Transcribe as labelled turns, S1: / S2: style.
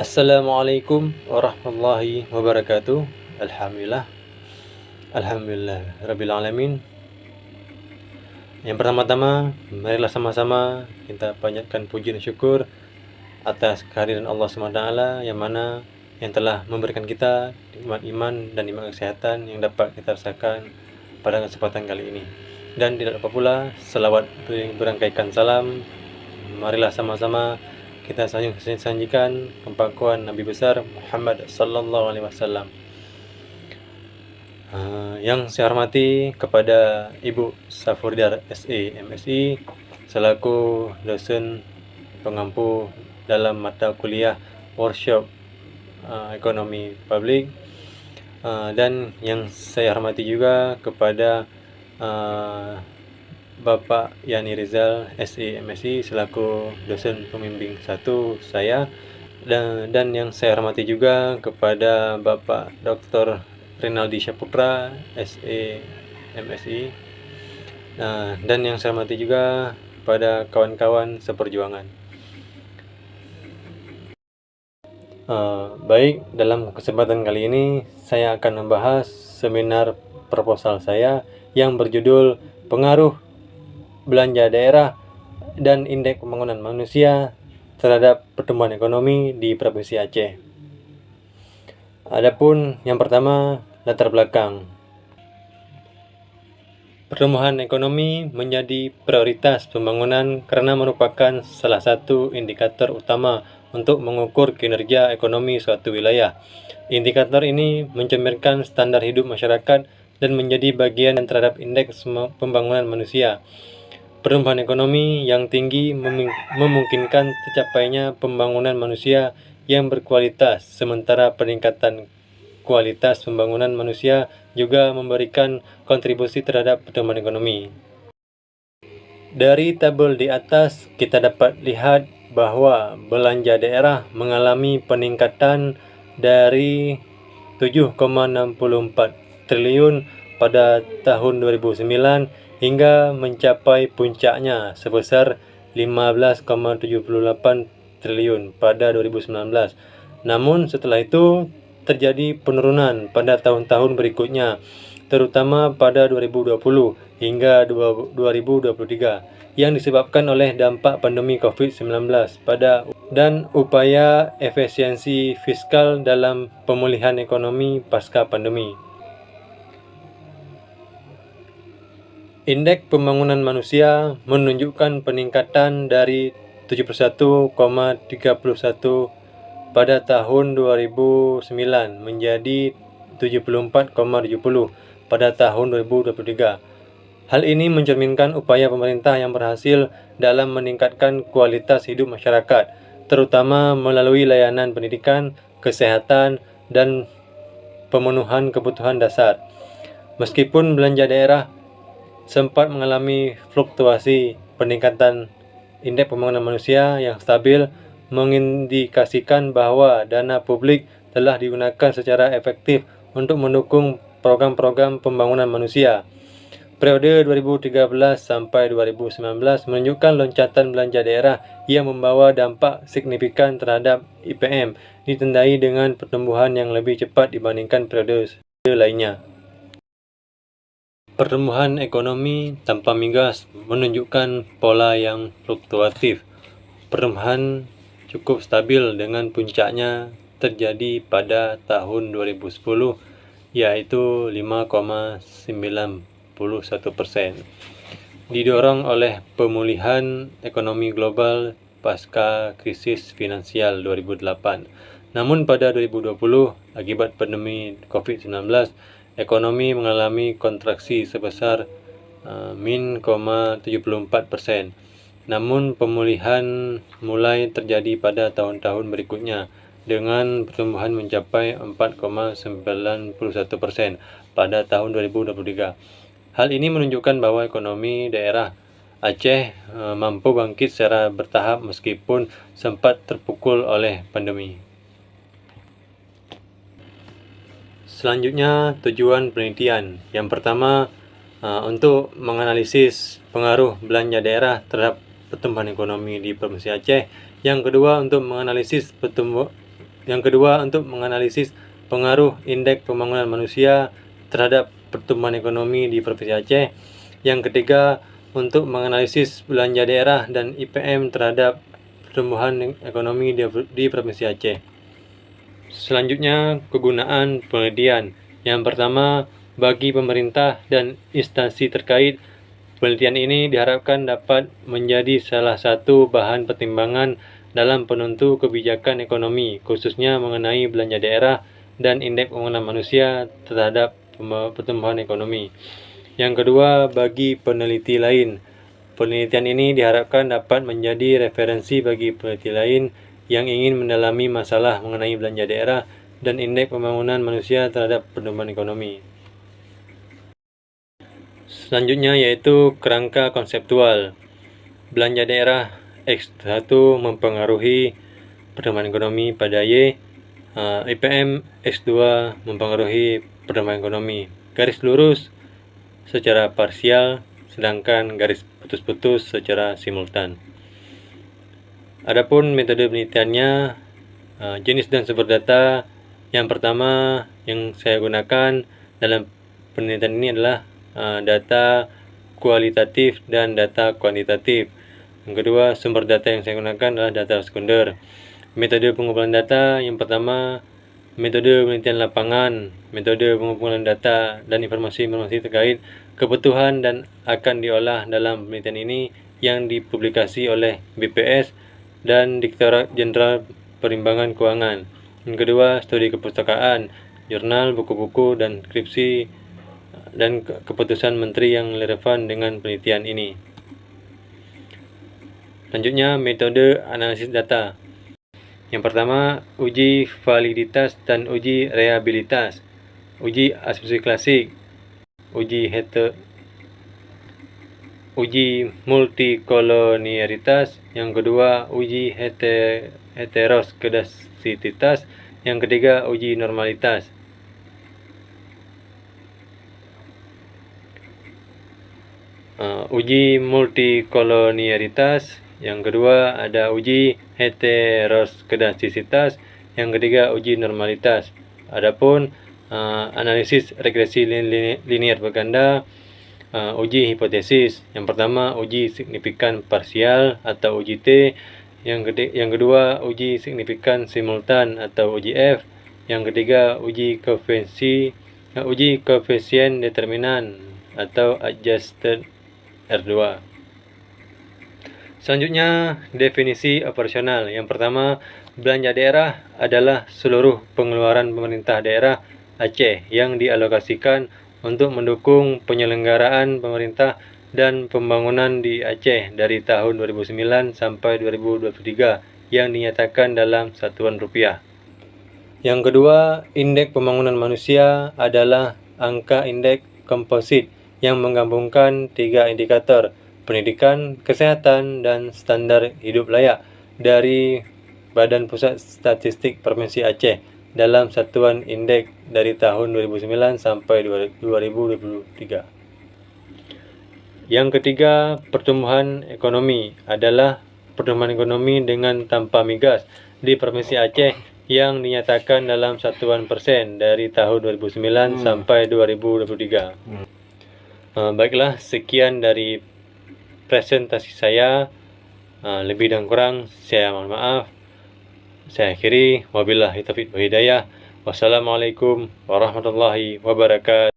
S1: Assalamualaikum warahmatullahi wabarakatuh. Alhamdulillah. Alhamdulillah Rabbil Alamin. Yang pertama-tama, marilah sama-sama kita panjatkan puji dan syukur atas kehadiran Allah SWT yang telah memberikan kita nikmat iman dan nikmat kesehatan yang dapat kita rasakan pada kesempatan kali ini. Dan tidak lupa pula selawat berangkaikan salam. Marilah sama-sama kita sajikan kepakuan Nabi besar Muhammad sallallahu alaihi wasallam. Yang saya hormati kepada Ibu Safurdar SE MSI selaku dosen pengampu dalam mata kuliah workshop ekonomi publik, dan yang saya hormati juga kepada Bapak Yani Rizal SE MSI selaku dosen pembimbing 1 saya, dan yang saya hormati juga kepada Bapak Dr. Rinaldi Syaputra SE MSI, dan yang saya hormati juga pada kawan-kawan seperjuangan. Baik, dalam kesempatan kali ini saya akan membahas seminar proposal saya yang berjudul Pengaruh Belanja Daerah dan Indeks Pembangunan Manusia terhadap Pertumbuhan Ekonomi di Provinsi Aceh. Adapun yang pertama, latar belakang. Pertumbuhan ekonomi menjadi prioritas pembangunan karena merupakan salah satu indikator utama untuk mengukur kinerja ekonomi suatu wilayah. Indikator ini mencerminkan standar hidup masyarakat dan menjadi bagian terhadap indeks pembangunan manusia. Pertumbuhan ekonomi yang tinggi memungkinkan tercapainya pembangunan manusia yang berkualitas, sementara peningkatan kualitas pembangunan manusia juga memberikan kontribusi terhadap pertumbuhan ekonomi. Dari tabel di atas kita dapat lihat bahwa belanja daerah mengalami peningkatan dari 7,64 triliun pada tahun 2009 hingga mencapai puncaknya sebesar 15,78 triliun pada 2019. Namun setelah itu terjadi penurunan pada tahun-tahun berikutnya, terutama pada 2020 hingga 2023 yang disebabkan oleh dampak pandemi COVID-19 dan upaya efisiensi fiskal dalam pemulihan ekonomi pasca pandemi. Indeks Pembangunan Manusia menunjukkan peningkatan dari 71,31 pada tahun 2009 menjadi 74,70 pada tahun 2023. Hal ini mencerminkan upaya pemerintah yang berhasil dalam meningkatkan kualitas hidup masyarakat, terutama melalui layanan pendidikan, kesehatan, dan pemenuhan kebutuhan dasar. Meskipun belanja daerah sempat mengalami fluktuasi, peningkatan indeks pembangunan manusia yang stabil mengindikasikan bahwa dana publik telah digunakan secara efektif untuk mendukung program-program pembangunan manusia. Periode 2013 sampai 2019 menunjukkan loncatan belanja daerah yang membawa dampak signifikan terhadap IPM, ditandai dengan pertumbuhan yang lebih cepat dibandingkan periode lainnya. Pertumbuhan ekonomi tanpa migas menunjukkan pola yang fluktuatif. Pertumbuhan cukup stabil dengan puncaknya terjadi pada tahun 2010, yaitu 5,91%. Didorong oleh pemulihan ekonomi global pasca krisis finansial 2008. Namun pada 2020, akibat pandemi COVID-19, ekonomi mengalami kontraksi sebesar min 0,74%. Namun pemulihan mulai terjadi pada tahun-tahun berikutnya dengan pertumbuhan mencapai 4,91% pada tahun 2023. Hal ini menunjukkan bahwa ekonomi daerah Aceh mampu bangkit secara bertahap meskipun sempat terpukul oleh pandemi. Selanjutnya, tujuan penelitian. Yang pertama, untuk menganalisis pengaruh belanja daerah terhadap pertumbuhan ekonomi di Provinsi Aceh. Yang kedua, untuk menganalisis Yang kedua, untuk menganalisis pengaruh indeks pembangunan manusia terhadap pertumbuhan ekonomi di Provinsi Aceh. Yang ketiga, untuk menganalisis belanja daerah dan IPM terhadap pertumbuhan ekonomi di Provinsi Aceh. Selanjutnya, kegunaan penelitian. Yang pertama, bagi pemerintah dan instansi terkait, penelitian ini diharapkan dapat menjadi salah satu bahan pertimbangan dalam penentu kebijakan ekonomi, khususnya mengenai belanja daerah dan indeks pembangunan manusia terhadap pertumbuhan ekonomi. Yang kedua, bagi peneliti lain. Penelitian ini diharapkan dapat menjadi referensi bagi peneliti lain yang ingin mendalami masalah mengenai belanja daerah dan indeks pembangunan manusia terhadap pertumbuhan ekonomi. Selanjutnya yaitu kerangka konseptual. Belanja daerah X1 mempengaruhi pertumbuhan ekonomi pada Y, IPM X2 mempengaruhi pertumbuhan ekonomi. Garis lurus secara parsial, sedangkan garis putus-putus secara simultan. Adapun metode penelitiannya, jenis dan sumber data. Yang pertama yang saya gunakan dalam penelitian ini adalah data kualitatif dan data kuantitatif. Yang kedua, sumber data yang saya gunakan adalah data sekunder. Metode pengumpulan data, yang pertama, metode penelitian lapangan, metode pengumpulan data dan informasi-informasi terkait kebutuhan dan akan diolah dalam penelitian ini yang dipublikasi oleh BPS dan Direktorat Jenderal Perimbangan Keuangan. Yang kedua, studi kepustakaan, jurnal, buku-buku, dan skripsi dan keputusan menteri yang relevan dengan penelitian ini. Selanjutnya, metode analisis data. Yang pertama, uji validitas dan uji reliabilitas, uji asumsi klasik, uji multikolonialitas. Yang kedua, uji heteroskedasitas. Yang ketiga, uji normalitas. Uji multikolonialitas. Yang kedua ada uji heteroskedastisitas. Yang ketiga uji normalitas. Adapun analisis regresi linear berganda, uji hipotesis. Yang pertama uji signifikan parsial atau uji T. Yang kedua uji signifikan simultan atau uji F. Yang ketiga uji koefisien determinan atau adjusted R2. Selanjutnya, definisi operasional. Yang pertama, belanja daerah adalah seluruh pengeluaran pemerintah daerah Aceh yang dialokasikan untuk mendukung penyelenggaraan pemerintah dan pembangunan di Aceh dari tahun 2009 sampai 2023 yang dinyatakan dalam satuan rupiah. Yang kedua, indeks pembangunan manusia adalah angka indeks komposit yang menggabungkan 3 indikator, pendidikan, kesehatan, dan standar hidup layak dari Badan Pusat Statistik Provinsi Aceh dalam satuan indeks dari tahun 2009 sampai 2023. Yang ketiga, pertumbuhan ekonomi adalah pertumbuhan ekonomi dengan tanpa migas di Provinsi Aceh yang dinyatakan dalam satuan persen dari tahun 2009 sampai 2023. Baiklah, sekian dari presentasi saya. Lebih dan kurang saya mohon maaf. Saya akhiri. Wabillahi taufiq wal hidayah. Wassalamualaikum warahmatullahi wabarakatuh.